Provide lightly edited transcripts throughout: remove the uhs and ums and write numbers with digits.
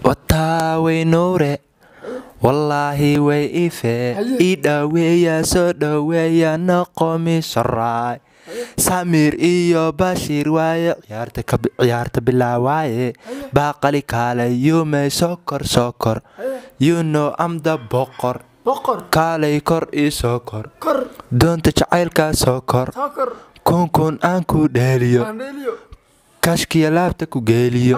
wataawe noore wallaahi way ife idhaweeya soo dhaweeya noqomi sharaay samir iyo bashir waaye ciyaarta bilaawaaye baaqali kaale yuumay sokor you know I'm the boqor kaalay kor ii sokor doonta jacaylka sokor kun aan ku dheeliyo kashkiya laabta ku geeliyo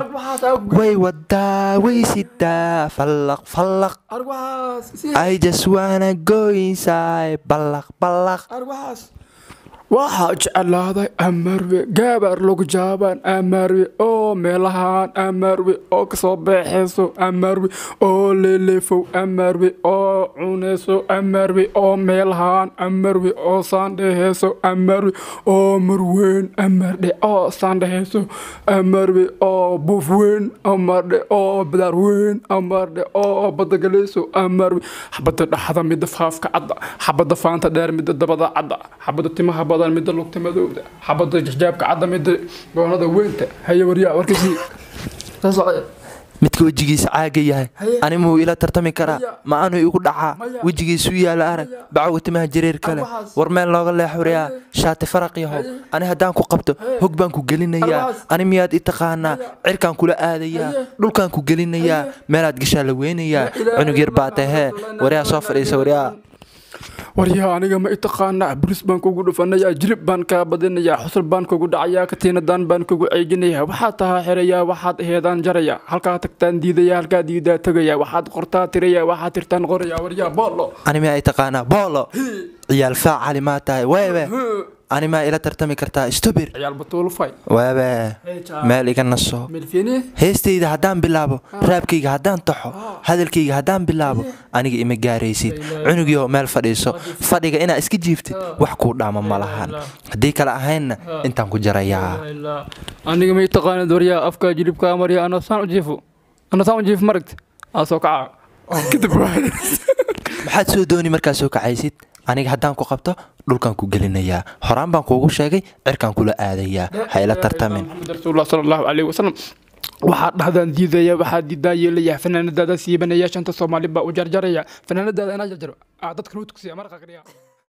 way wadaa way sidaa fallaq I just wanna go inside ballaq waxaa jeclaaday amarwe gabar lagu jaabaan amarwe oo meelahaan amarwe oo kasoo baxayso amarwe oo leeleefow amarwe oo cunayso amarwe oo meelahaan amarwe oo saandhehayso amarwe oo marweyn amardhe oo saandhehayso amarwe oo buufweyn amardhe oo badaarweyn amardhe oo badagalayso amarwe xabada dhaxda midda faafka cadda xabada faanta dheer midda dabada cadda xabada timaha mid lugta madowda xabada jajaabka cadda mid goonada weynta haye wariyaa warkiisii midka wajigiisa caaga yahay animuu ila tartami karaa ma aanu igu dhacaa wajigiisu yaala arag bacawga timaha jareer kale war meel looga leexuriyaa shaati faraq yahow ani haddaan ku qabto hog baan ku gelinayaa ani miyaad i taqaanaa cirkaan kula aadayaa dhulkaan ku gelinayaa meelaad gashaa la weynayaa cunug yar baa tahee waryaa soo fadhiisa waryaa aniga ma itaqaana buris baan kugu dhufanaya jilib baan ka badinaya xusul baan kugu dhacaya katiinadan baan kugu ceejinaya waxaad tahaa xiraya waxaad aheedaan jaraya halkaa tagtaan diidaya halkaa diidaa tagaya waxaad qortaa tiraya waxaad tirtaan qoraya waryaa boolo ani ma itaqaana boolo ciyaal faacali ma tahay weebe ani ma ila tartami kartaa stubir ciyaal batuulfay weebe meel iga naso heestayda haddaan bilaabo raabkayga haddaan taxo hadalkayga haddaan bilaabo aniga ima gaaraysid cunugyo meel fadhiiso fadhiga inaa iska jiiftid wax kuu dhaama ma lahan haddii kale ahaynna intaan ku jarayaa aniga ma itaqaanid waryaa afka jilibka marya ana saan u jiif maragta soo kaca kadib maxaad soo dooni markaa soo kacaysid aniga haddaan ku qabto dhulkaan ku gelinayaa horaan baan kuugu sheegay cirkaan kula aadayaa ha ila tartamin rasuulullah sallallahu alayhi wasallam waxaa dhahdaan diidaya waxaa diidaa yeelaya fanaanadaada siibanaya shanta Soomaali baa u jarjaraya fanaanadaada inaa jarjaro dadka noo tuksiya marqa qariya